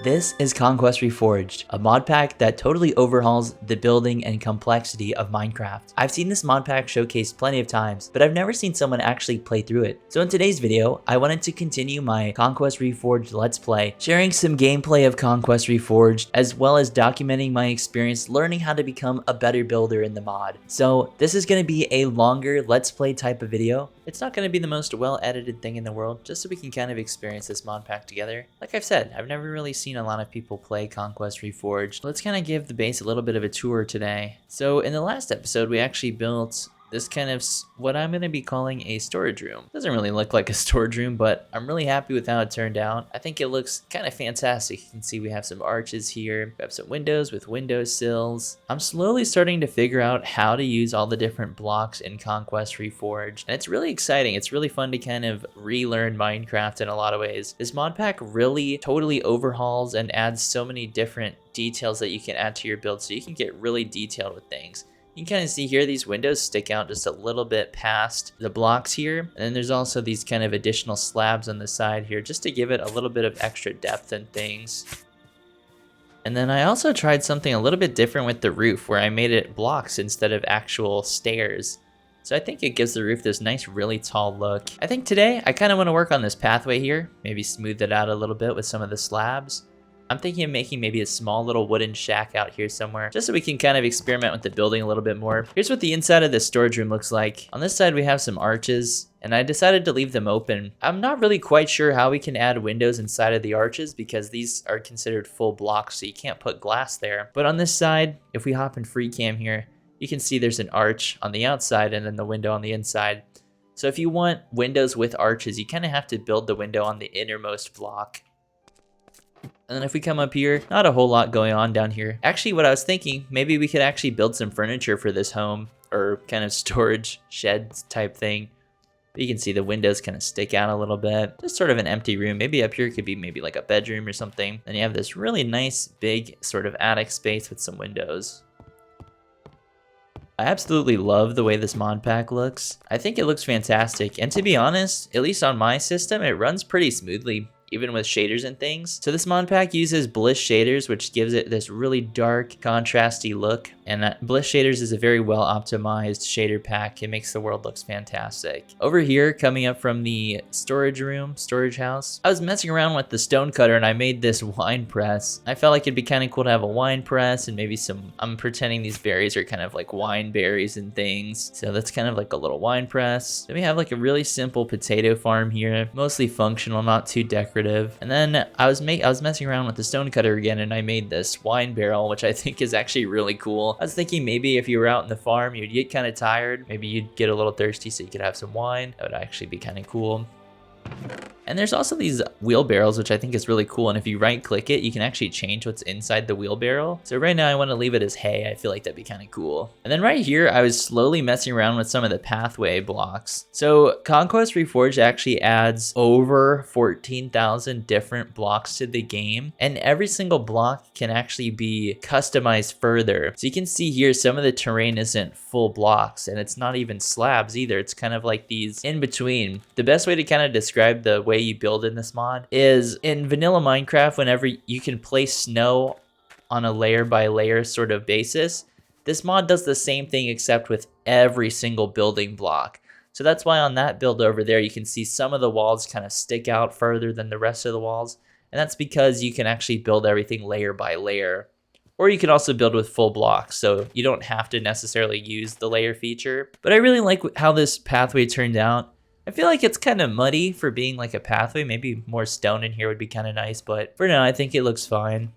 This is Conquest Reforged, a mod pack that totally overhauls the building and complexity of Minecraft. I've seen this mod pack showcased plenty of times, but I've never seen someone actually play through it. So in today's video, I wanted to continue my Conquest Reforged Let's Play, sharing some gameplay of Conquest Reforged, as well as documenting my experience learning how to become a better builder in the mod. So this is going to be a longer Let's Play type of video. It's not going to be the most well-edited thing in the world, just so we can kind of experience this mod pack together. Like I've said, I've never really seen a lot of people play Conquest Reforged. Let's kind of give the base a little bit of a tour today. So in the last episode, we actually built this kind of what I'm going to be calling a storage room. Doesn't really look like a storage room, but I'm really happy with how it turned out. I think it looks kind of fantastic. You can see we have some arches here. We have some windows with window sills. I'm slowly starting to figure out how to use all the different blocks in Conquest Reforged. And it's really exciting. It's really fun to kind of relearn Minecraft in a lot of ways. This mod pack really totally overhauls and adds so many different details that you can add to your build, so you can get really detailed with things. You can kind of see here these windows stick out just a little bit past the blocks here. And then there's also these kind of additional slabs on the side here just to give it a little bit of extra depth and things. And then I also tried something a little bit different with the roof, where I made it blocks instead of actual stairs. So I think it gives the roof this nice, really tall look. I think today I kind of want to work on this pathway here, maybe smooth it out a little bit with some of the slabs. I'm thinking of making maybe a small little wooden shack out here somewhere, just so we can kind of experiment with the building a little bit more. Here's what the inside of this storage room looks like. On this side, we have some arches, and I decided to leave them open. I'm not really quite sure how we can add windows inside of the arches, because these are considered full blocks, so you can't put glass there. But on this side, if we hop in free cam here, you can see there's an arch on the outside and then the window on the inside. So if you want windows with arches, you kind of have to build the window on the innermost block. And then if we come up here, not a whole lot going on down here. Actually, what I was thinking, maybe we could actually build some furniture for this home, or kind of storage sheds type thing. But you can see the windows kind of stick out a little bit. Just sort of an empty room. Maybe up here could be maybe like a bedroom or something. And you have this really nice big sort of attic space with some windows. I absolutely love the way this mod pack looks. I think it looks fantastic. And to be honest, at least on my system, it runs pretty smoothly, even with shaders and things. So this mod pack uses Bliss shaders, which gives it this really dark, contrasty look. And Bliss shaders is a very well optimized shader pack. It makes the world looks fantastic. Over here, coming up from the storage house, I was messing around with the stone cutter and I made this wine press. I felt like it'd be kind of cool to have a wine press and maybe some, I'm pretending these berries are kind of like wine berries and things. So that's kind of like a little wine press. Then we have like a really simple potato farm here, mostly functional, not too decorative. And then I was messing around with the stone cutter again, and I made this wine barrel, which I think is actually really cool. I was thinking maybe if you were out in the farm, you'd get kind of tired. Maybe you'd get a little thirsty, so you could have some wine. That would actually be kind of cool. And there's also these wheelbarrows, which I think is really cool. And if you right click it, you can actually change what's inside the wheelbarrow. So right now I want to leave it as hay. I feel like that'd be kind of cool. And then right here, I was slowly messing around with some of the pathway blocks. So Conquest Reforged actually adds over 14,000 different blocks to the game. And every single block can actually be customized further. So you can see here, some of the terrain isn't full blocks, and it's not even slabs either. It's kind of like these in between. The best way to kind of describe the way you build in this mod is in vanilla Minecraft, whenever you can place snow on a layer by layer sort of basis, this mod does the same thing except with every single building block. So that's why on that build over there, you can see some of the walls kind of stick out further than the rest of the walls. And that's because you can actually build everything layer by layer. Or you can also build with full blocks, so you don't have to necessarily use the layer feature. But I really like how this pathway turned out. I feel like it's kind of muddy for being like a pathway. Maybe more stone in here would be kind of nice, but for now, I think it looks fine.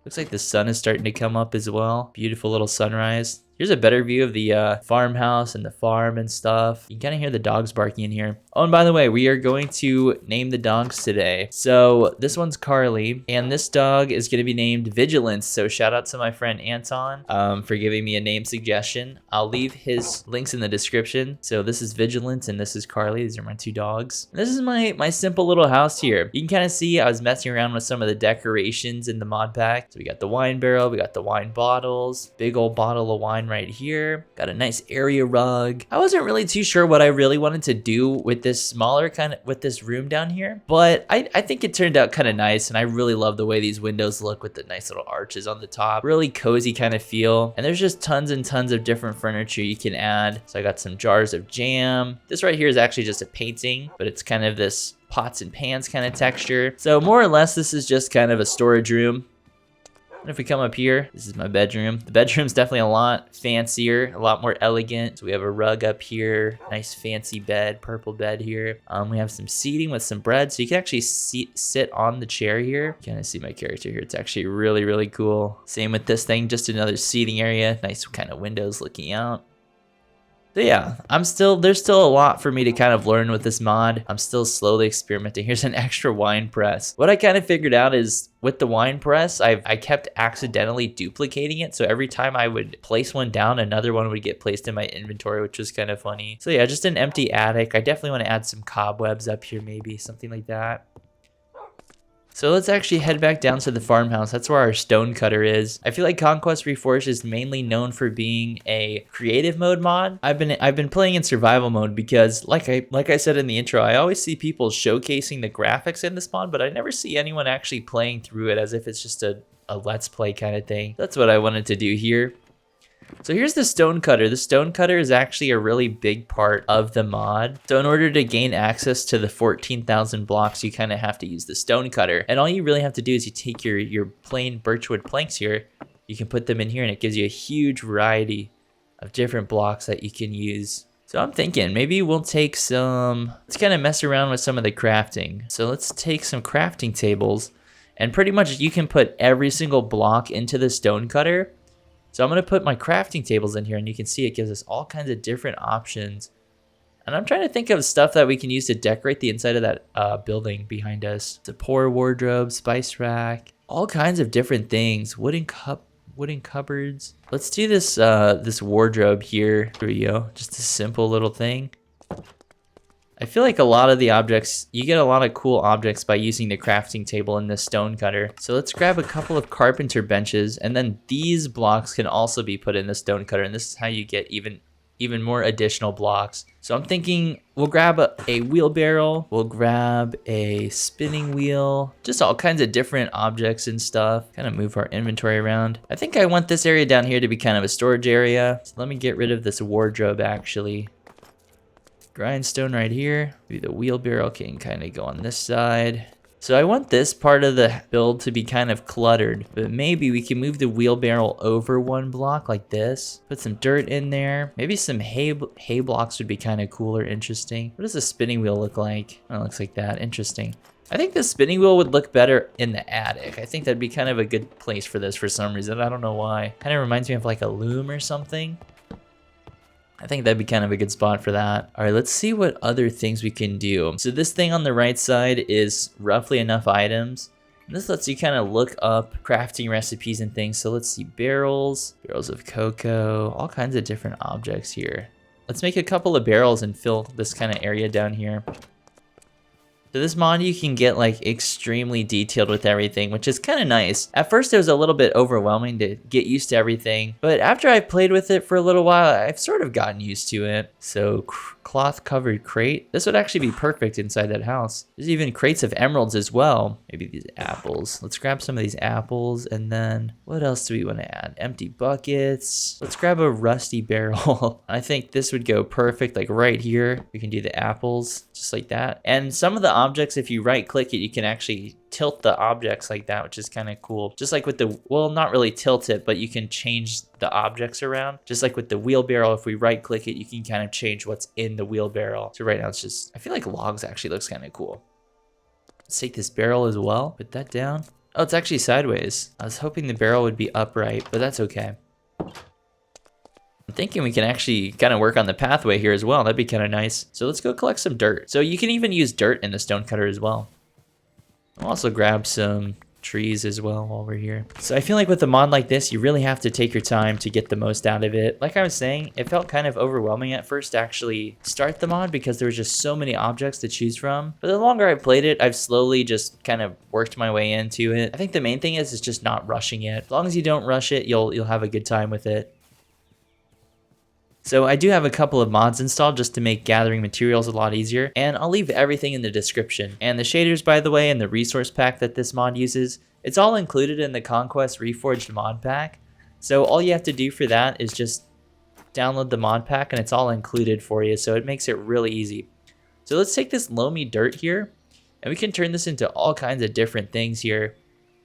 Looks like the sun is starting to come up as well. Beautiful little sunrise. Here's a better view of the farmhouse and the farm and stuff. You can kind of hear the dogs barking in here. Oh, and by the way, we are going to name the dogs today. So this one's Carly, and this dog is going to be named Vigilance. So shout out to my friend Anton for giving me a name suggestion. I'll leave his links in the description. So this is Vigilance and this is Carly. These are my two dogs. This is my simple little house here. You can kind of see I was messing around with some of the decorations in the mod pack. So we got the wine barrel, we got the wine bottles, big old bottle of wine one right here. Got a nice area rug. I wasn't really too sure what I really wanted to do with this smaller with this room down here, but I think it turned out kind of nice, and I really love the way these windows look with the nice little arches on the top. Really cozy kind of feel, and there's just tons and tons of different furniture you can add. So I got some jars of jam. This right here is actually just a painting, but it's kind of this pots and pans kind of texture. So more or less, this is just kind of a storage room. And if we come up here, this is my bedroom. The bedroom's definitely a lot fancier, a lot more elegant. So we have a rug up here, nice fancy bed, purple bed here. We have some seating with some bread, so you can actually sit on the chair here. You kind of see my character here. It's actually really, really cool. Same with this thing, just another seating area. Nice kind of windows looking out. So yeah, there's still a lot for me to kind of learn with this mod. I'm still slowly experimenting. Here's an extra wine press. What I kind of figured out is with the wine press, I kept accidentally duplicating it. So every time I would place one down, another one would get placed in my inventory, which was kind of funny. So yeah, just an empty attic. I definitely want to add some cobwebs up here, maybe something like that. So let's actually head back down to the farmhouse. That's where our stone cutter is. I feel like Conquest Reforged is mainly known for being a creative mode mod. I've been playing in survival mode because like I said in the intro, I always see people showcasing the graphics in this mod, but I never see anyone actually playing through it as if it's just a let's play kind of thing. That's what I wanted to do here. So here's the stone cutter. The stone cutter is actually a really big part of the mod. So in order to gain access to the 14,000 blocks, you kind of have to use the stone cutter. And all you really have to do is you take your plain birchwood planks here, you can put them in here, and it gives you a huge variety of different blocks that you can use. So I'm thinking maybe we'll take let's kind of mess around with some of the crafting. So let's take some crafting tables, and pretty much you can put every single block into the stone cutter. So I'm going to put my crafting tables in here, and you can see it gives us all kinds of different options. And I'm trying to think of stuff that we can use to decorate the inside of that building behind us. It's a pour wardrobe, spice rack, all kinds of different things. Wooden cupboards. Let's do this this wardrobe here. Here we go. Just a simple little thing. I feel like a lot of the objects, you get a lot of cool objects by using the crafting table and the stone cutter. So let's grab a couple of carpenter benches, and then these blocks can also be put in the stone cutter, and this is how you get even more additional blocks. So I'm thinking we'll grab a wheelbarrow, we'll grab a spinning wheel, just all kinds of different objects and stuff. Kind of move our inventory around. I think I want this area down here to be kind of a storage area. So let me get rid of this wardrobe actually. Grindstone right here. Maybe the wheelbarrow can kind of go on this side. So I want this part of the build to be kind of cluttered, but maybe we can move the wheelbarrow over one block like this. Put some dirt in there. Maybe some hay blocks would be kind of cool or interesting. What does a spinning wheel look like? Oh, it looks like that. Interesting. I think the spinning wheel would look better in the attic. I think that'd be kind of a good place for this for some reason. I don't know why. Kind of reminds me of like a loom or something. I think that'd be kind of a good spot for that. All right, let's see what other things we can do. So this thing on the right side is roughly enough items. And this lets you kind of look up crafting recipes and things. So let's see, barrels of cocoa, all kinds of different objects here. Let's make a couple of barrels and fill this kind of area down here. So this mod, you can get like extremely detailed with everything, which is kind of nice. At first it was a little bit overwhelming to get used to everything, but after I played with it for a little while, I've sort of gotten used to it. So cloth covered crate. This would actually be perfect inside that house. There's even crates of emeralds as well. Maybe these apples. Let's grab some of these apples, and then what else do we want to add? Empty buckets. Let's grab a rusty barrel. I think this would go perfect like right here. We can do the apples just like that. And some of the objects, if you right click it, you can actually tilt the objects like that, which is kind of cool. Just like with the, well, not really tilt it, but you can change the objects around. Just like with the wheelbarrow, if we right click it, you can kind of change what's in the wheelbarrow. So right now it's just, I feel like logs actually looks kind of cool. Let's take this barrel as well, put that down. Oh, it's actually sideways. I was hoping the barrel would be upright, but that's okay. I'm thinking we can actually kind of work on the pathway here as well. That'd be kind of nice. So let's go collect some dirt. So you can even use dirt in the stone cutter as well. I'll also grab some trees as well while we're here. So I feel like with a mod like this, you really have to take your time to get the most out of it. Like I was saying, it felt kind of overwhelming at first to actually start the mod because there was just so many objects to choose from. But the longer I played it, I've slowly just kind of worked my way into it. I think the main thing is just not rushing it. As long as you don't rush it, you'll have a good time with it. So I do have a couple of mods installed just to make gathering materials a lot easier, and I'll leave everything in the description. And the shaders, by the way, and the resource pack that this mod uses, it's all included in the Conquest Reforged mod pack. So all you have to do for that is just download the mod pack, and it's all included for you, so it makes it really easy. So let's take this loamy dirt here, and we can turn this into all kinds of different things here.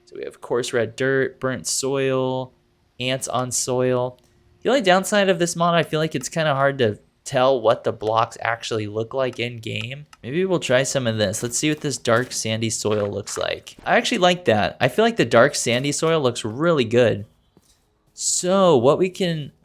So we have coarse red dirt, burnt soil, ants on soil. The only downside of this mod, I feel like it's kind of hard to tell what the blocks actually look like in game. Maybe we'll try some of this. Let's see what this dark sandy soil looks like. I actually like that. I feel like the dark sandy soil looks really good. So what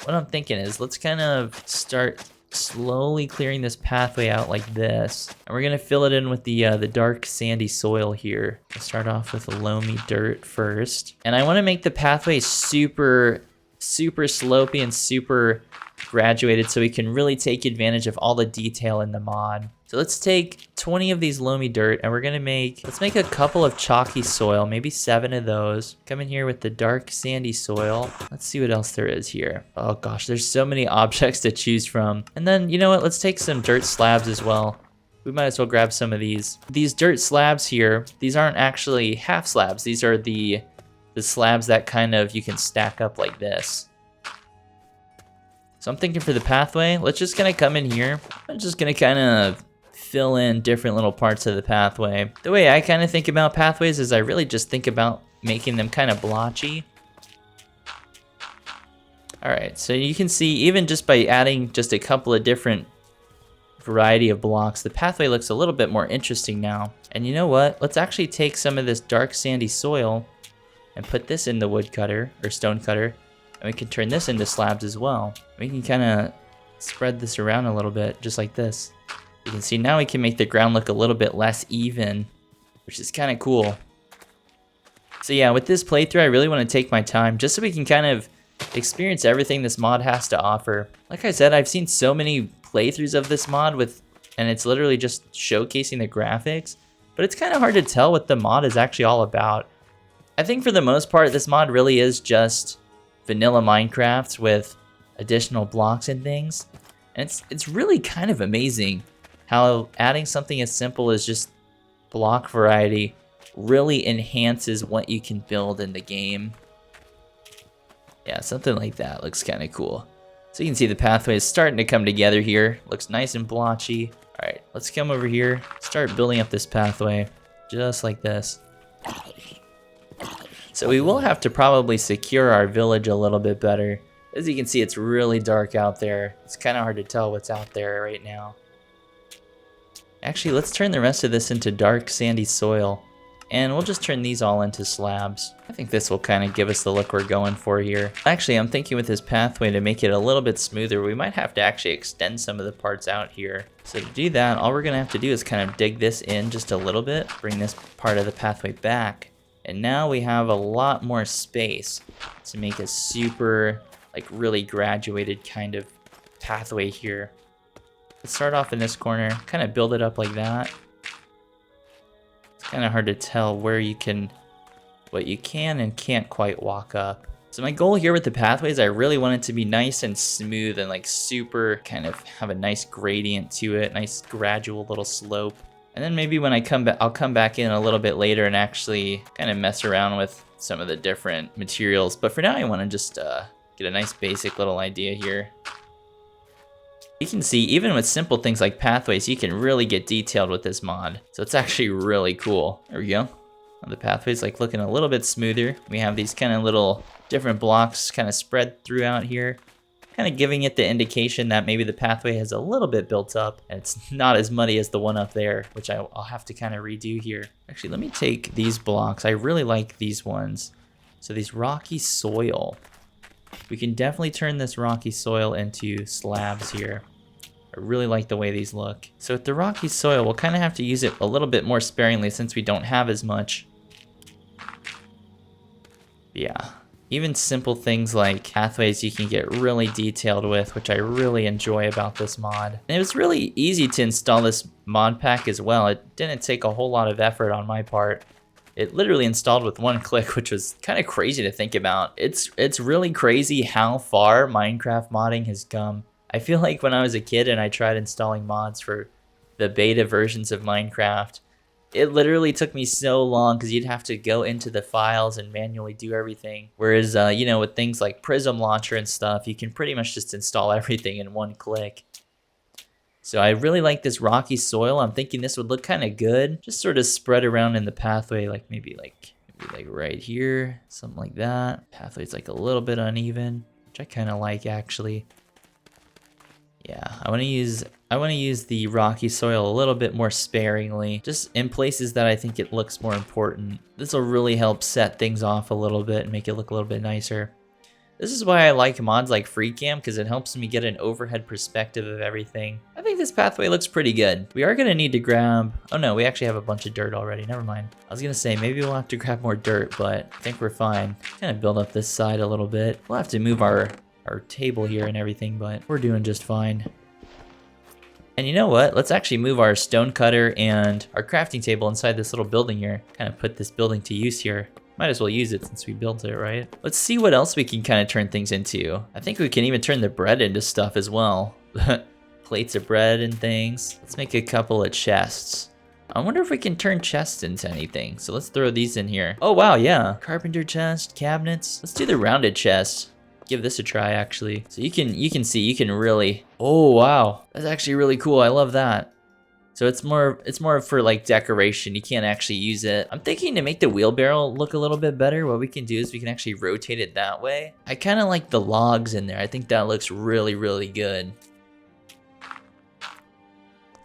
I'm thinking is let's kind of start slowly clearing this pathway out like this. And we're gonna fill it in with the dark sandy soil here. Let's start off with the loamy dirt first. And I wanna make the pathway super slopey and super graduated so we can really take advantage of all the detail in the mod. So let's take 20 of these loamy dirt and let's make a couple of chalky soil, maybe 7 of those. Come in here with the dark sandy soil. Let's see what else there is here. Oh gosh, there's so many objects to choose from. And then, you know what, let's take some dirt slabs as well. We might as well grab some of these. These dirt slabs here, these aren't actually half slabs. These are the slabs that kind of you can stack up like this. So I'm thinking for the pathway, let's just kind of come in here. I'm just gonna kind of fill in different little parts of the pathway. The way I kind of think about pathways is I really just think about making them kind of blotchy. All right, so you can see even just by adding just a couple of different variety of blocks, the pathway looks a little bit more interesting now. And you know what? Let's actually take some of this dark sandy soil and put this in the wood cutter or stone cutter, and we can turn this into slabs as well. We can kind of spread this around a little bit, just like this. You can see now we can make the ground look a little bit less even, which is kind of cool. So yeah, with this playthrough, I really want to take my time just so we can kind of experience everything this mod has to offer. Like I said, I've seen so many playthroughs of this mod and it's literally just showcasing the graphics, but it's kind of hard to tell what the mod is actually all about. I think for the most part, this mod really is just vanilla Minecraft with additional blocks and things. And it's really kind of amazing how adding something as simple as just block variety really enhances what you can build in the game. Yeah, something like that looks kind of cool. So you can see the pathway is starting to come together here. Looks nice and blotchy. All right, let's come over here, start building up this pathway just like this. So we will have to probably secure our village a little bit better. As you can see, it's really dark out there. It's kind of hard to tell what's out there right now. Actually, let's turn the rest of this into dark sandy soil. And we'll just turn these all into slabs. I think this will kind of give us the look we're going for here. Actually, I'm thinking with this pathway to make it a little bit smoother, we might have to actually extend some of the parts out here. So to do that, all we're gonna have to do is kind of dig this in just a little bit, bring this part of the pathway back. And now we have a lot more space to make a super, like really graduated kind of pathway here. Let's start off in this corner, kind of build it up like that. It's kind of hard to tell where what you can and can't quite walk up. So my goal here with the pathways, I really want it to be nice and smooth and like super kind of have a nice gradient to it, nice gradual little slope. And then maybe when I come back, I'll come back in a little bit later and actually kind of mess around with some of the different materials. But for now, I want to just get a nice basic little idea here. You can see even with simple things like pathways, you can really get detailed with this mod. So it's actually really cool. There we go. The pathway's like looking a little bit smoother. We have these kind of little different blocks kind of spread throughout here, kind of giving it the indication that maybe the pathway has a little bit built up and it's not as muddy as the one up there, which I'll have to kind of redo here. Actually, let me take these blocks. I really like these ones. So these rocky soil. We can definitely turn this rocky soil into slabs here. I really like the way these look. So with the rocky soil, we'll kind of have to use it a little bit more sparingly since we don't have as much. Yeah, even simple things like pathways you can get really detailed with, which I really enjoy about this mod. And it was really easy to install this mod pack as well. It didn't take a whole lot of effort on my part. It literally installed with one click, which was kind of crazy to think about. It's really crazy how far Minecraft modding has come. I feel like when I was a kid and I tried installing mods for the beta versions of Minecraft, it literally took me so long because you'd have to go into the files and manually do everything. Whereas, you know, with things like Prism Launcher and stuff, you can pretty much just install everything in one click. So I really like this rocky soil. I'm thinking this would look kind of good. Just sort of spread around in the pathway, like maybe like right here, something like that. Pathway's like a little bit uneven, which I kind of like actually. Yeah, I want to use the rocky soil a little bit more sparingly, just in places that I think it looks more important. This will really help set things off a little bit and make it look a little bit nicer. This is why I like mods like FreeCam, because it helps me get an overhead perspective of everything. I think this pathway looks pretty good. We are going to need to grab... Oh no, we actually have a bunch of dirt already. Never mind. I was going to say, maybe we'll have to grab more dirt, but I think we're fine. Kind of build up this side a little bit. We'll have to move our table here and everything, but we're doing just fine. And you know what? Let's actually move our stone cutter and our crafting table inside this little building here. Kind of put this building to use here. Might as well use it since we built it, right? Let's see what else we can kind of turn things into. I think we can even turn the bread into stuff as well. Plates of bread and things. Let's make a couple of chests. I wonder if we can turn chests into anything. So let's throw these in here. Oh wow, yeah. Carpenter chest, cabinets. Let's do the rounded chest. Give this a try actually. So you can see, you can really, oh wow. That's actually really cool, I love that. So it's more for like decoration. You can't actually use it. I'm thinking to make the wheelbarrow look a little bit better, what we can do is we can actually rotate it that way. I kind of like the logs in there. I think that looks really, really good.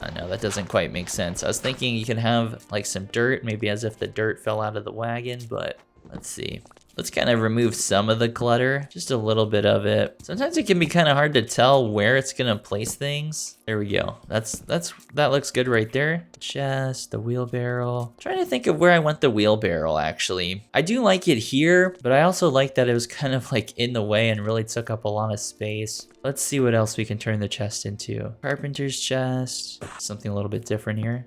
I know that doesn't quite make sense. I was thinking you can have like some dirt, maybe as if the dirt fell out of the wagon, but let's see. Let's kind of remove some of the clutter, just a little bit of it. Sometimes it can be kind of hard to tell where it's gonna place things. There we go. That looks good right there. Chest, the wheelbarrow. Trying to think of where I want the wheelbarrow actually. I do like it here, but I also like that it was kind of like in the way and really took up a lot of space. Let's see what else we can turn the chest into. Carpenter's chest, something a little bit different here.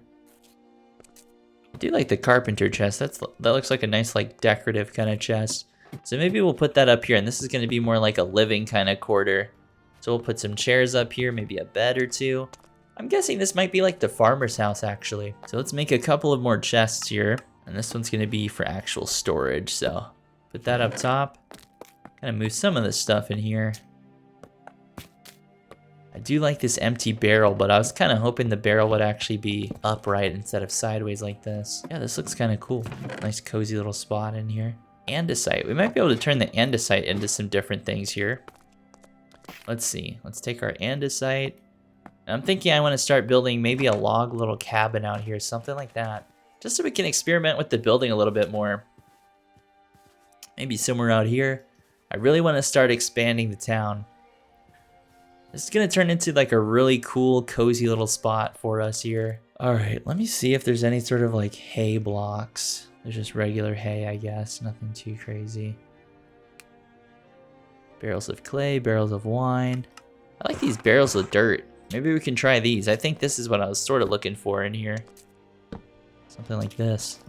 I do like the carpenter chest. That looks like a nice like decorative kind of chest. So maybe we'll put that up here, and this is going to be more like a living kind of quarter. So we'll put some chairs up here, maybe a bed or two. I'm guessing this might be like the farmer's house actually. So let's make a couple of more chests here, and this one's going to be for actual storage. So put that up top. Kind of move some of this stuff in here. I do like this empty barrel, but I was kind of hoping the barrel would actually be upright instead of sideways like this. Yeah, this looks kind of cool. Nice cozy little spot in here. Andesite. We might be able to turn the andesite into some different things here. Let's see. Let's take our andesite. I'm thinking I want to start building maybe a log little cabin out here, something like that. Just so we can experiment with the building a little bit more. Maybe somewhere out here. I really want to start expanding the town. This is gonna turn into like a really cool, cozy little spot for us here. All right, let me see if there's any sort of like hay blocks. There's just regular hay, I guess, nothing too crazy. Barrels of clay, barrels of wine. I like these barrels of dirt. Maybe we can try these. I think this is what I was sort of looking for in here. Something like this.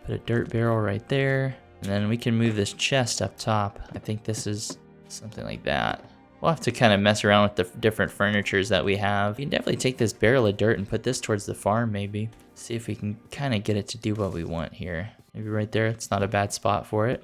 Put a dirt barrel right there. And then we can move this chest up top. I think this is something like that. We'll have to kind of mess around with the different furnitures that we have. We can definitely take this barrel of dirt and put this towards the farm maybe. See if we can kind of get it to do what we want here. Maybe right there, it's not a bad spot for it.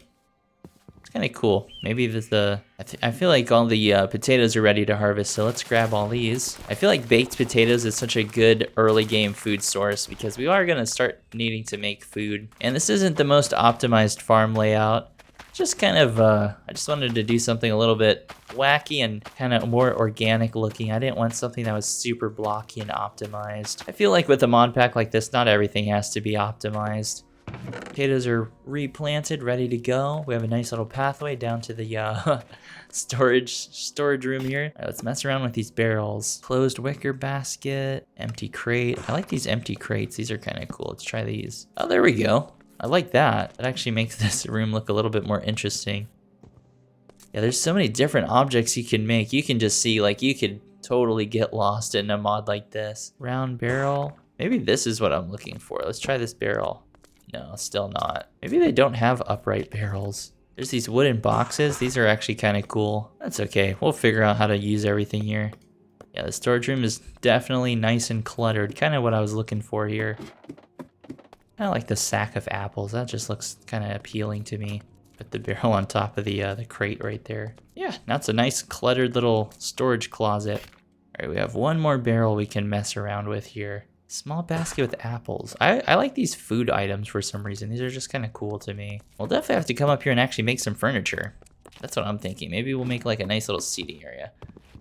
It's kind of cool. Maybe I feel like all the potatoes are ready to harvest, so let's grab all these. I feel like baked potatoes is such a good early game food source because we are gonna start needing to make food. And this isn't the most optimized farm layout. Just kind of, I just wanted to do something a little bit wacky and kind of more organic looking. I didn't want something that was super blocky and optimized. I feel like with a mod pack like this, not everything has to be optimized. Potatoes are replanted, ready to go. We have a nice little pathway down to the storage room here. All right, let's mess around with these barrels. Closed wicker basket, empty crate. I like these empty crates. These are kind of cool. Let's try these. Oh, there we go. I like that. It actually makes this room look a little bit more interesting. Yeah, there's so many different objects you can make. You can just see, like, you could totally get lost in a mod like this. Round barrel. Maybe this is what I'm looking for. Let's try this barrel. No, still not. Maybe they don't have upright barrels. There's these wooden boxes. These are actually kind of cool. That's okay. We'll figure out how to use everything here. Yeah, the storage room is definitely nice and cluttered. Kind of what I was looking for here. I like the sack of apples. That just looks kind of appealing to me. Put the barrel on top of the crate right there. Yeah, now it's a nice cluttered little storage closet. All right, we have one more barrel we can mess around with here. Small basket with apples. I like these food items for some reason. These are just kind of cool to me. We'll definitely have to come up here and actually make some furniture. That's what I'm thinking. Maybe we'll make like a nice little seating area.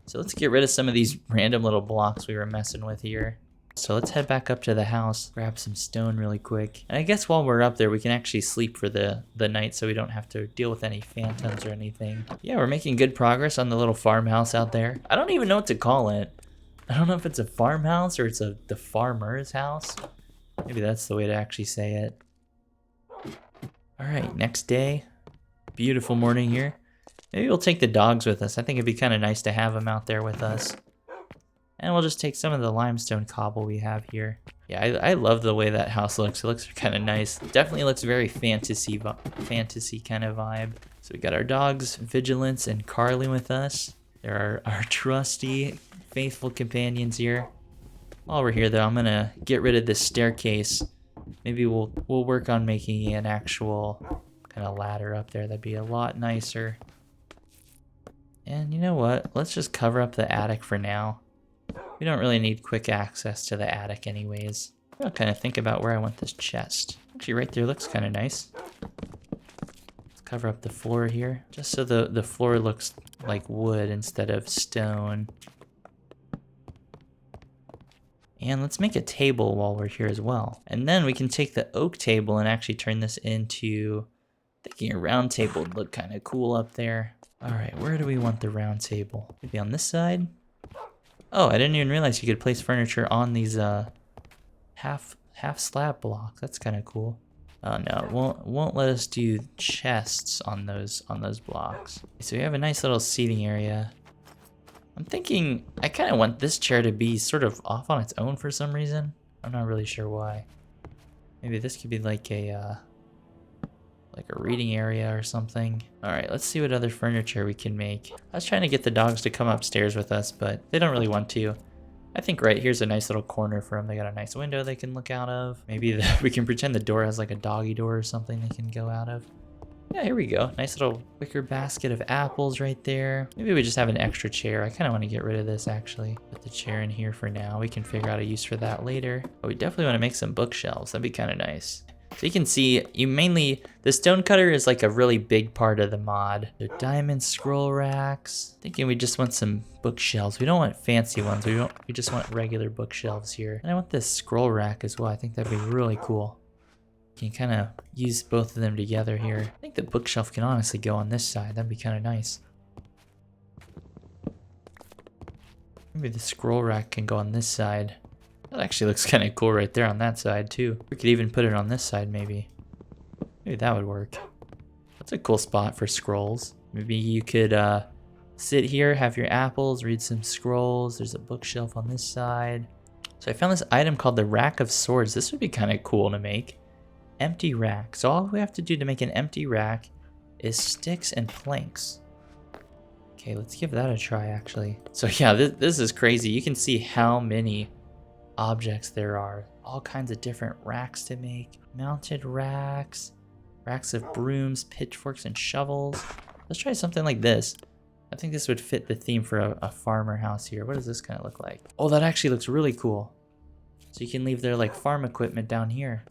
So let's get rid of some of these random little blocks we were messing with here. So let's head back up to the house, grab some stone really quick. And I guess while we're up there, we can actually sleep for the night so we don't have to deal with any phantoms or anything. Yeah, we're making good progress on the little farmhouse out there. I don't even know what to call it. I don't know if it's a farmhouse or it's the farmer's house. Maybe that's the way to actually say it. All right, next day. Beautiful morning here. Maybe we'll take the dogs with us. I think it'd be kind of nice to have them out there with us. And we'll just take some of the limestone cobble we have here. Yeah, I love the way that house looks. It looks kind of nice. Definitely looks very fantasy kind of vibe. So we got our dogs, Vigilance and Carly with us. They're our trusty, faithful companions here. While we're here though, I'm gonna get rid of this staircase. Maybe we'll work on making an actual kind of ladder up there. That'd be a lot nicer. And you know what? Let's just cover up the attic for now. We don't really need quick access to the attic anyways. I'll kind of think about where I want this chest. Actually, right there looks kind of nice. Let's cover up the floor here, just so the floor looks like wood instead of stone. And let's make a table while we're here as well. And then we can take the oak table and actually turn this into, thinking a round table would look kind of cool up there. All right, where do we want the round table? Maybe on this side? Oh, I didn't even realize you could place furniture on these half slab blocks. That's kind of cool. Oh no, it won't let us do chests on those blocks. So we have a nice little seating area. I'm thinking I kind of want this chair to be sort of off on its own for some reason. I'm not really sure why. Maybe this could be like a reading area or something. All right, let's see what other furniture we can make. I was trying to get the dogs to come upstairs with us, but they don't really want to. I think right here's a nice little corner for them. They got a nice window they can look out of. Maybe we can pretend the door has like a doggy door or something they can go out of. Yeah, here we go. Nice little wicker basket of apples right there. Maybe we just have an extra chair. I kind of want to get rid of this actually. Put the chair in here for now. We can figure out a use for that later. But we definitely want to make some bookshelves. That'd be kind of nice. So you can see, the stone cutter is like a really big part of the mod. The diamond scroll racks. Thinking we just want some bookshelves. We don't want fancy ones. We just want regular bookshelves here. And I want this scroll rack as well. I think that'd be really cool. You can kind of use both of them together here. I think the bookshelf can honestly go on this side. That'd be kind of nice. Maybe the scroll rack can go on this side. That actually looks kind of cool right there on that side too. We could even put it on this side maybe. Maybe that would work. That's a cool spot for scrolls. Maybe you could sit here, have your apples, read some scrolls. There's a bookshelf on this side. So I found this item called the Rack of Swords. This would be kind of cool to make. Empty rack. So all we have to do to make an empty rack is sticks and planks. Okay, let's give that a try actually. So yeah, this is crazy. You can see how many objects there are. All kinds of different racks to make. Mounted racks, racks of brooms, pitchforks, and shovels. Let's try something like this. I think this would fit the theme for a farmer house here. What does this kind of look like? Oh, that actually looks really cool. So you can leave their like farm equipment down here.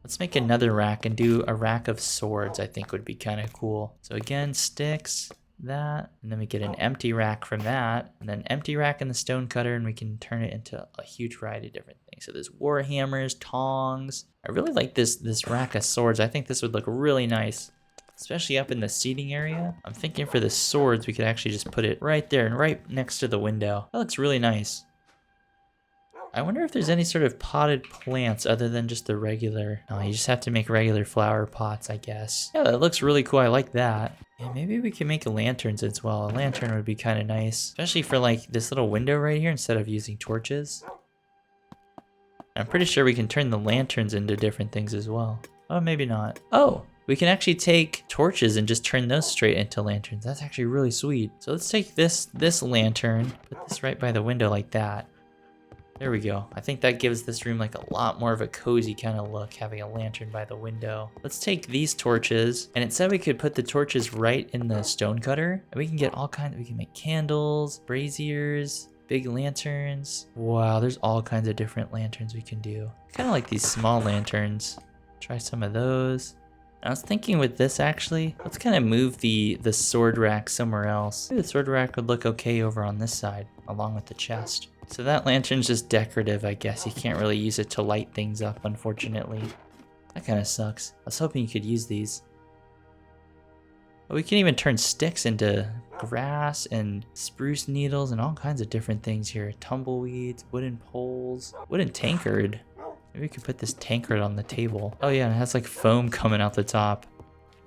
Let's make another rack and do a rack of swords. I think would be kind of cool. So again, sticks, that, and then we get an empty rack from that, and then empty rack in the stone cutter, and we can turn it into a huge variety of different things. So there's war hammers, tongs. I really like this rack of swords. I think this would look really nice, especially up in the seating area. I'm thinking for the swords, we could actually just put it right there and right next to the window. That looks really nice. I wonder if there's any sort of potted plants other than just the regular. No, you just have to make regular flower pots, I guess. Yeah, that looks really cool. I like that. And maybe we can make lanterns as well. A lantern would be kind of nice, especially for like this little window right here instead of using torches. I'm pretty sure we can turn the lanterns into different things as well. Oh, maybe not. Oh, we can actually take torches and just turn those straight into lanterns. That's actually really sweet. So let's take this lantern, put this right by the window like that. There we go. I think that gives this room like a lot more of a cozy kind of look, having a lantern by the window. Let's take these torches, and it said we could put the torches right in the stone cutter, and we can get all kinds, we can make candles, braziers, big lanterns. Wow, there's all kinds of different lanterns we can do. Kind of like these small lanterns. Try some of those. I was thinking with this actually, let's kind of move the sword rack somewhere else. Maybe the sword rack would look okay over on this side, along with the chest. So that lantern's just decorative, I guess. You can't really use it to light things up, unfortunately. That kind of sucks. I was hoping you could use these. But we can even turn sticks into grass and spruce needles and all kinds of different things here. Tumbleweeds, wooden poles, wooden tankard. Maybe we could put this tankard on the table. Oh yeah, and it has like foam coming out the top.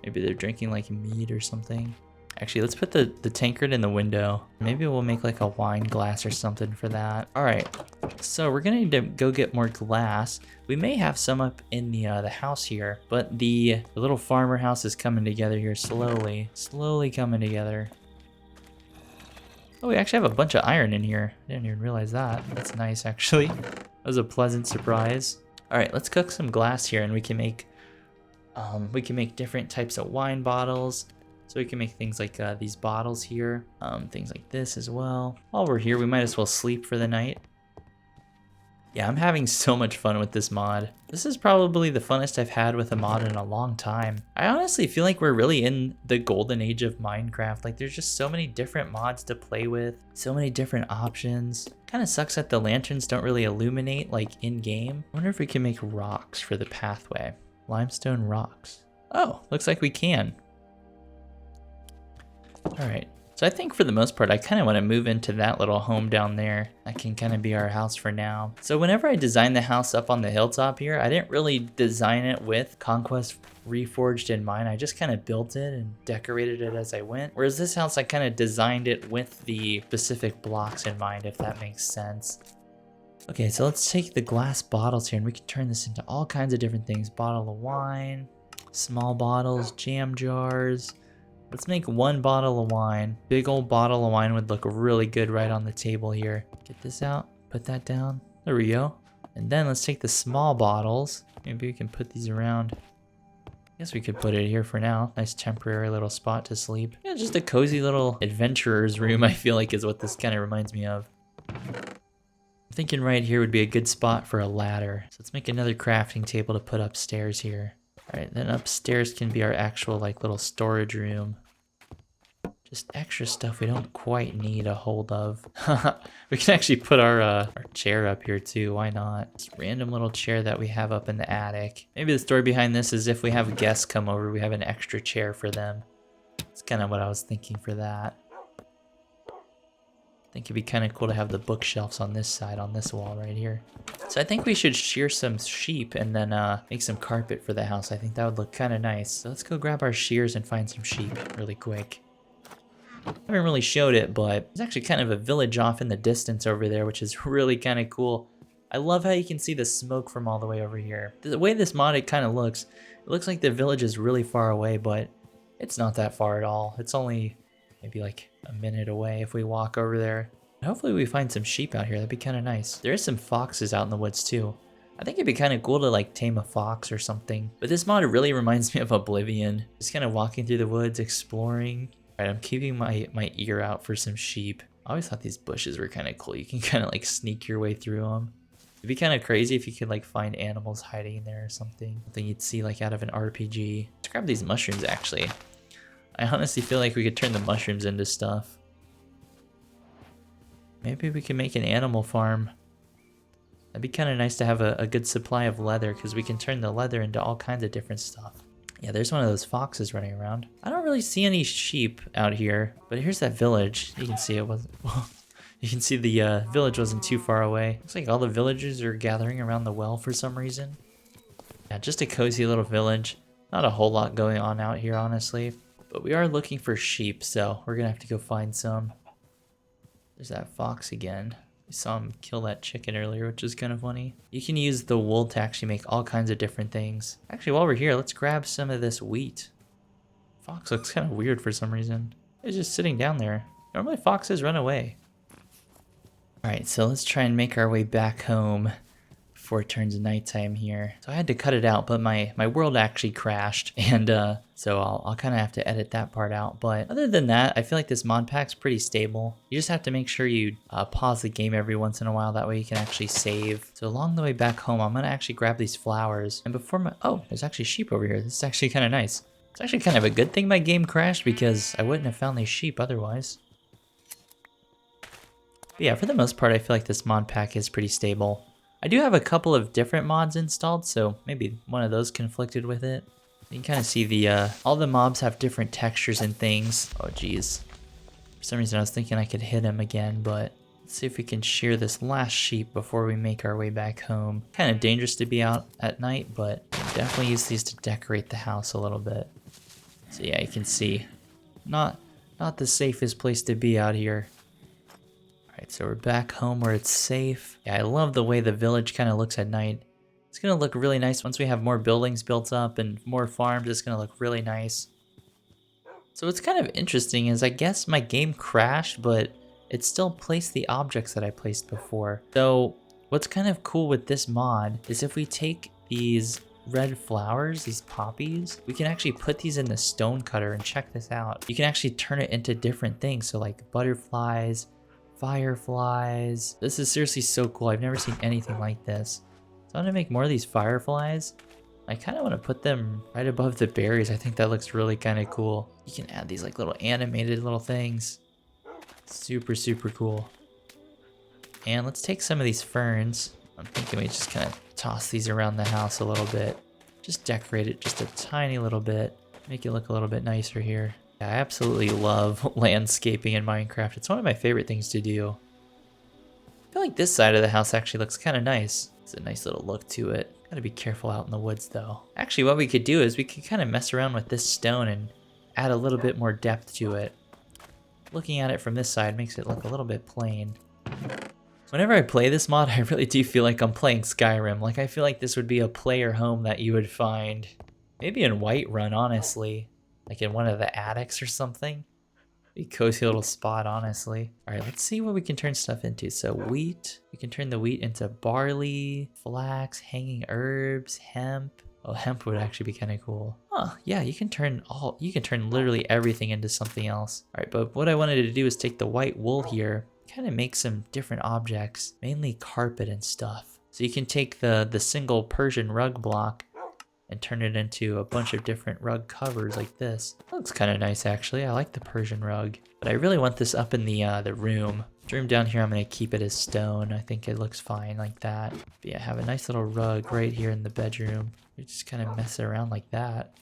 Maybe they're drinking like mead or something. Actually, let's put the tankard in the window. Maybe we'll make like a wine glass or something for that. All right, so we're gonna need to go get more glass. We may have some up in the house here, but the little farmer house is coming together here slowly coming together. Oh, we actually have a bunch of iron in here. I didn't even realize that. That's nice, actually. That was a pleasant surprise. All right, let's cook some glass here, and we can make different types of wine bottles. So we can make things like these bottles here, things like this as well. While we're here, we might as well sleep for the night. Yeah, I'm having so much fun with this mod. This is probably the funnest I've had with a mod in a long time. I honestly feel like we're really in the golden age of Minecraft. Like there's just so many different mods to play with, so many different options. Kind of sucks that the lanterns don't really illuminate like in game. I wonder if we can make rocks for the pathway. Limestone rocks. Oh, looks like we can. All right, so I think for the most part, I kind of want to move into that little home down there. That can kind of be our house for now. So whenever I designed the house up on the hilltop here, I didn't really design it with Conquest Reforged in mind. I just kind of built it and decorated it as I went. Whereas this house, I kind of designed it with the specific blocks in mind, if that makes sense. Okay, so let's take the glass bottles here and we can turn this into all kinds of different things. Bottle of wine, small bottles, jam jars. Let's make one bottle of wine. Big old bottle of wine would look really good right on the table here. Get this out, put that down. There we go. And then let's take the small bottles. Maybe we can put these around. I guess we could put it here for now. Nice temporary little spot to sleep. Yeah, just a cozy little adventurer's room, I feel like is what this kind of reminds me of. I'm thinking right here would be a good spot for a ladder. So let's make another crafting table to put upstairs here. All right, then upstairs can be our actual like little storage room. Just extra stuff we don't quite need a hold of. We can actually put our chair up here too, why not? This random little chair that we have up in the attic. Maybe the story behind this is if we have guests come over, we have an extra chair for them. That's kind of what I was thinking for that. I think it'd be kind of cool to have the bookshelves on this side, on this wall right here. So I think we should shear some sheep and then make some carpet for the house. I think that would look kind of nice. So let's go grab our shears and find some sheep really quick. I haven't really showed it, but there's actually kind of a village off in the distance over there, which is really kind of cool. I love how you can see the smoke from all the way over here. The way this mod kind of looks, it looks like the village is really far away, but it's not that far at all. It's only maybe like a minute away if we walk over there. Hopefully we find some sheep out here. That'd be kind of nice. There is some foxes out in the woods too. I think it'd be kind of cool to like tame a fox or something. But this mod really reminds me of Oblivion. Just kind of walking through the woods, exploring. All right, I'm keeping my ear out for some sheep. I always thought these bushes were kind of cool. You can kind of like sneak your way through them. It'd be kind of crazy if you could like find animals hiding in there or something. Something you'd see like out of an RPG. Let's grab these mushrooms actually. I honestly feel like we could turn the mushrooms into stuff. Maybe we can make an animal farm. That'd be kind of nice to have a good supply of leather because we can turn the leather into all kinds of different stuff. Yeah, there's one of those foxes running around. I don't really see any sheep out here, but here's that village. You can see it wasn't, well, you can see the village wasn't too far away. Looks like all the villagers are gathering around the well for some reason. Yeah, just a cozy little village. Not a whole lot going on out here, honestly. But we are looking for sheep, so we're gonna have to go find some. There's that fox again. We saw him kill that chicken earlier, which is kind of funny. You can use the wool to actually make all kinds of different things. Actually, while we're here, let's grab some of this wheat. Fox looks kind of weird for some reason. He's just sitting down there. Normally foxes run away. Alright, so let's try and make our way back home before it turns nighttime here. So I had to cut it out, but my world actually crashed, and so I'll kind of have to edit that part out. But other than that, I feel like this mod pack's pretty stable. You just have to make sure you pause the game every once in a while, that way you can actually save. So along the way back home, I'm gonna actually grab these flowers, and before oh, there's actually sheep over here. This is actually kind of nice. It's actually kind of a good thing my game crashed, because I wouldn't have found these sheep otherwise. But yeah, for the most part, I feel like this mod pack is pretty stable. I do have a couple of different mods installed, so maybe one of those conflicted with it. You can kind of see the, all the mobs have different textures and things. Oh geez. For some reason I was thinking I could hit him again, but let's see if we can shear this last sheep before we make our way back home. Kind of dangerous to be out at night, but definitely use these to decorate the house a little bit. So yeah, you can see, not the safest place to be out here. Alright, so we're back home where it's safe. Yeah, I love the way the village kind of looks at night. It's going to look really nice once we have more buildings built up and more farms. It's going to look really nice. So what's kind of interesting is I guess my game crashed, but it still placed the objects that I placed before. So what's kind of cool with this mod is if we take these red flowers, these poppies, we can actually put these in the stone cutter, and check this out. You can actually turn it into different things. So like butterflies, fireflies. This is seriously so cool. I've never seen anything like this. So I'm gonna make more of these fireflies. I kind of want to put them right above the berries. I think that looks really kind of cool. You can add these like little animated little things. Super, super cool. And let's take some of these ferns. I'm thinking we just kind of toss these around the house a little bit. Just decorate it just a tiny little bit. Make it look a little bit nicer here. I absolutely love landscaping in Minecraft. It's one of my favorite things to do. I feel like this side of the house actually looks kind of nice. It's a nice little look to it. Gotta be careful out in the woods though. Actually, what we could do is we could kind of mess around with this stone and add a little bit more depth to it. Looking at it from this side makes it look a little bit plain. Whenever I play this mod, I really do feel like I'm playing Skyrim. Like, I feel like this would be a player home that you would find maybe in Whiterun, honestly. Like in one of the attics or something. Be a cozy little spot, honestly. Alright, let's see what we can turn stuff into. So wheat, we can turn the wheat into barley, flax, hanging herbs, hemp. Oh, hemp would actually be kind of cool. Huh, yeah, you can turn literally everything into something else. Alright, but what I wanted to do is take the white wool here, kind of make some different objects, mainly carpet and stuff. So you can take the single Persian rug block and turn it into a bunch of different rug covers like this. That looks kind of nice actually. I like the Persian rug, but I really want this up in the room. The room down here, I'm gonna keep it as stone. I think it looks fine like that. But yeah, have a nice little rug right here in the bedroom. You just kind of mess it around like that.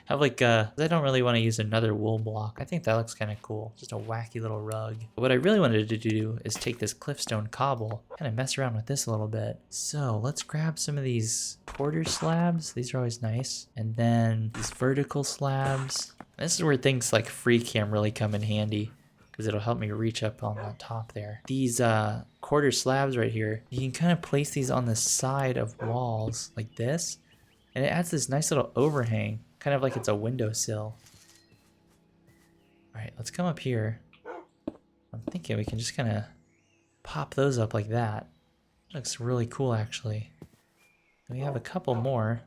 Have like I don't really want to use another wool block. I think that looks kind of cool. Just a wacky little rug. But what I really wanted to do is take this cliffstone cobble, kind of mess around with this a little bit. So let's grab some of these quarter slabs. These are always nice. And then these vertical slabs. This is where things like free cam really come in handy, because it'll help me reach up on the top there. These quarter slabs right here, you can kind of place these on the side of walls like this, and it adds this nice little overhang, kind of like it's a windowsill. Alright, let's come up here. I'm thinking we can just kind of pop those up like that. Looks really cool actually. And we have a couple more,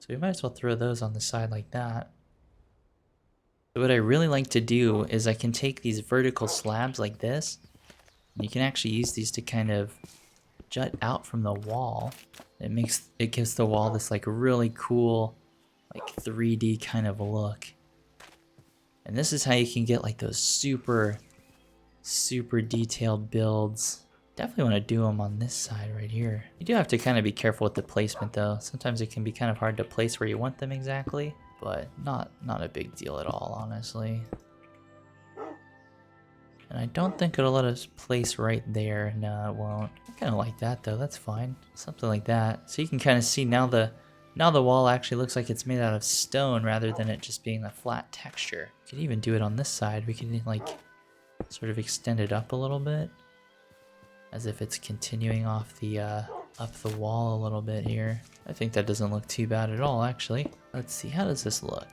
so we might as well throw those on the side like that. So what I really like to do is I can take these vertical slabs like this, and you can actually use these to kind of jut out from the wall. It gives the wall this like really cool like 3D kind of look. And this is how you can get like those super detailed builds. Definitely want to do them on this side right here. You do have to kind of be careful with the placement though. Sometimes it can be kind of hard to place where you want them exactly, but not a big deal at all, honestly. And I don't think it'll let us place right there. No, it won't. I kind of like that though. That's fine. Something like that. So you can kind of see now the wall actually looks like it's made out of stone rather than it just being a flat texture. You could even do it on this side. We can like sort of extend it up a little bit. as if it's continuing off the up the wall a little bit here. I think that doesn't look too bad at all, actually. Let's see, how does this look?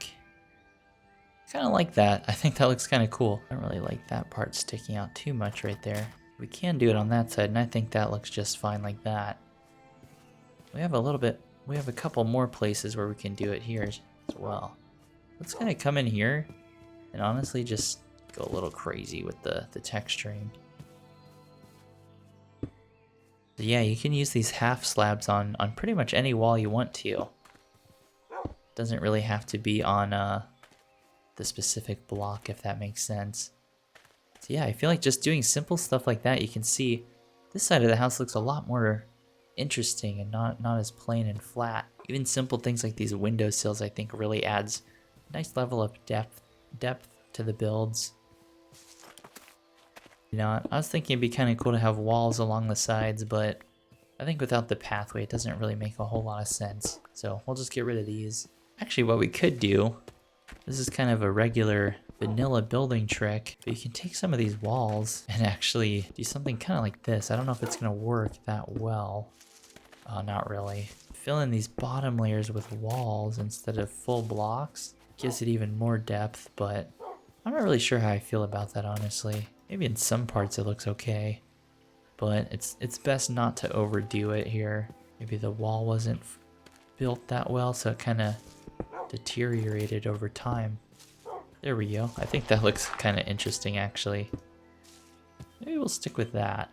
Kind of like that. I think that looks kind of cool. I don't really like that part sticking out too much right there. We can do it on that side, and I think that looks just fine like that. We have a couple more places where we can do it here as well. Let's kind of come in here and honestly just go a little crazy with the texturing. So yeah, you can use these half slabs on pretty much any wall you want to. Doesn't really have to be on the specific block, if that makes sense. So yeah, I feel like just doing simple stuff like that, you can see this side of the house looks a lot more interesting and not as plain and flat. Even simple things like these windowsills, I think, really adds a nice level of depth to the builds. You know, I was thinking it'd be kind of cool to have walls along the sides, but I think without the pathway, it doesn't really make a whole lot of sense. So we'll just get rid of these. Actually, what we could do, this is kind of a regular vanilla building trick, but you can take some of these walls and actually do something kind of like this. I don't know if it's going to work that well. Oh, not really. Fill in these bottom layers with walls instead of full blocks. Gives it even more depth, but I'm not really sure how I feel about that, honestly. Maybe in some parts it looks okay, but it's best not to overdo it here. Maybe the wall wasn't built that well, so it kind of deteriorated over time. There we go. I think that looks kind of interesting, actually. Maybe we'll stick with that.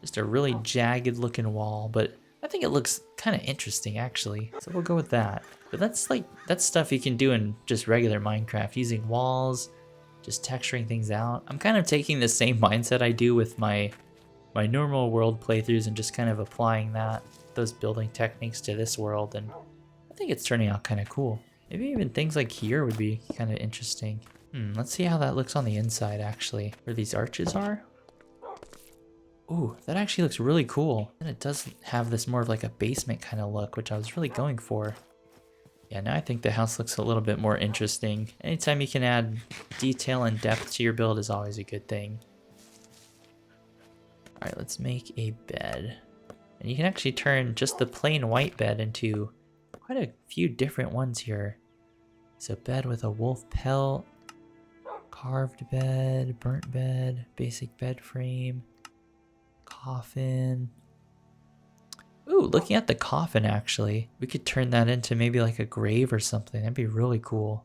Just a really jagged looking wall, but I think it looks kind of interesting, actually. So we'll go with that. But that's stuff you can do in just regular Minecraft, using walls, just texturing things out. I'm kind of taking the same mindset I do with my normal world playthroughs and just kind of applying those building techniques to this world, and I think it's turning out kind of cool. Maybe even things like here would be kind of interesting. Let's see how that looks on the inside, actually. Where these arches are. Ooh, that actually looks really cool. And it does have this more of like a basement kind of look, which I was really going for. Yeah, now I think the house looks a little bit more interesting. Anytime you can add detail and depth to your build is always a good thing. Alright, let's make a bed. And you can actually turn just the plain white bed into quite a few different ones here. So bed with a wolf pelt, carved bed, burnt bed, basic bed frame, coffin. Ooh, looking at the coffin, actually, we could turn that into maybe like a grave or something. That'd be really cool.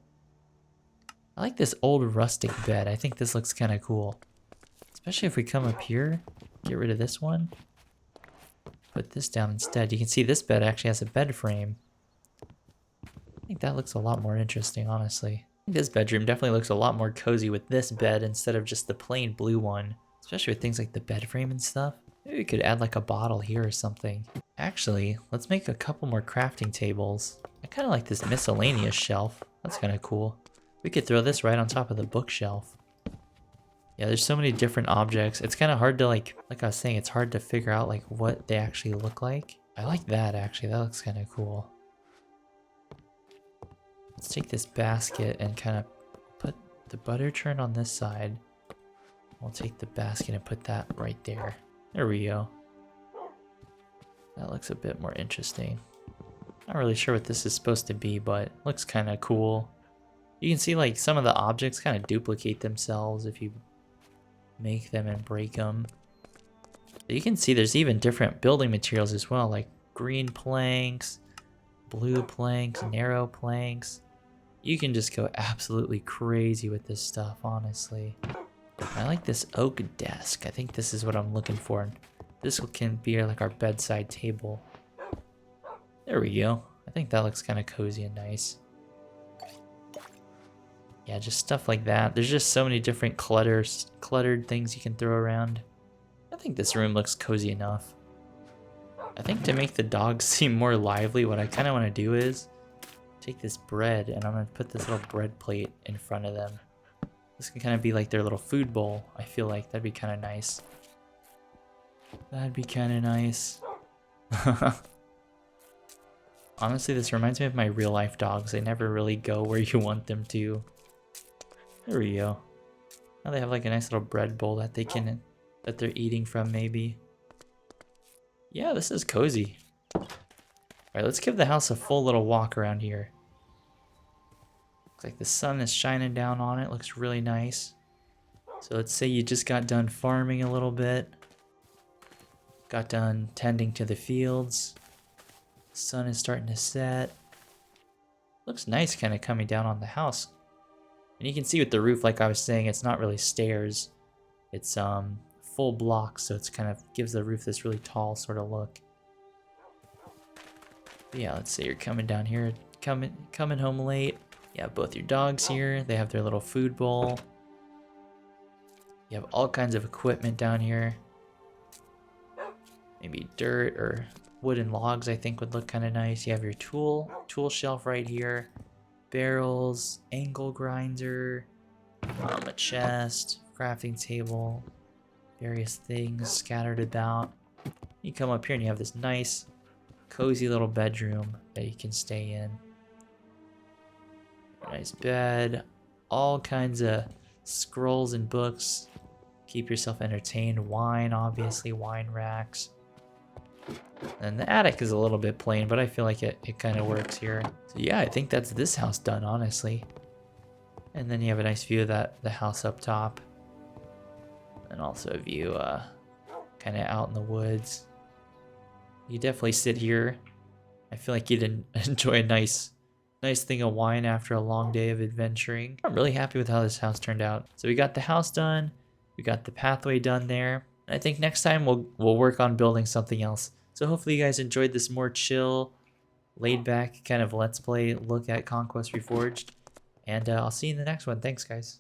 I like this old rustic bed. I think this looks kind of cool. Especially if we come up here, get rid of this one, put this down instead. You can see this bed actually has a bed frame. I think that looks a lot more interesting, honestly. I think this bedroom definitely looks a lot more cozy with this bed instead of just the plain blue one. Especially with things like the bed frame and stuff. Maybe we could add like a bottle here or something. Actually, let's make a couple more crafting tables. I kind of like this miscellaneous shelf. That's kind of cool. We could throw this right on top of the bookshelf. Yeah, there's so many different objects. It's kind of hard to like I was saying, it's hard to figure out like what they actually look like. I like that, actually. That looks kind of cool. Let's take this basket and kind of put the butter churn on this side. We'll take the basket and put that right there. There we go. That looks a bit more interesting. Not really sure what this is supposed to be, but looks kind of cool. You can see like some of the objects kind of duplicate themselves if you make them and break them. You can see there's even different building materials as well, like green planks, blue planks, narrow planks. You can just go absolutely crazy with this stuff, honestly. I like this oak desk. I think this is what I'm looking for. This can be like our bedside table. There we go. I think that looks kind of cozy and nice. Yeah, just stuff like that. There's just so many different cluttered things you can throw around. I think this room looks cozy enough. I think to make the dogs seem more lively, what I kind of want to do is take this bread and I'm going to put this little bread plate in front of them. This can kind of be like their little food bowl. I feel like that'd be kind of nice. That'd be kind of nice. Honestly, this reminds me of my real life dogs. They never really go where you want them to. There we go. Now they have like a nice little bread bowl that they can that they're eating from maybe. Yeah, this is cozy. All right, let's give the house a full little walk around here. Looks like the sun is shining down on it. Looks really nice. So let's say you just got done farming a little bit. Got done tending to the fields. Sun is starting to set. Looks nice kind of coming down on the house. And you can see with the roof, like I was saying, it's not really stairs. It's full blocks, so it's kind of gives the roof this really tall sort of look. But yeah, let's say you're coming down here, coming home late. You have both your dogs here. They have their little food bowl. You have all kinds of equipment down here. Maybe dirt or wooden logs I think would look kind of nice. You have your tool shelf right here. Barrels, angle grinder, a chest, crafting table, various things scattered about. You come up here and you have this nice, cozy little bedroom that you can stay in. Nice bed, all kinds of scrolls and books. Keep yourself entertained. Wine, obviously, wine racks. And the attic is a little bit plain, but I feel like it kind of works here. So yeah, I think that's this house done, honestly. And then you have a nice view of the house up top. And also a view kind of out in the woods. You definitely sit here. I feel like you'd enjoy a nice thing of wine after a long day of adventuring. I'm really happy with how this house turned out. So we got the house done. We got the pathway done there. And I think next time we'll work on building something else. So hopefully you guys enjoyed this more chill, laid back kind of let's play look at Conquest Reforged. And I'll see you in the next one. Thanks, guys.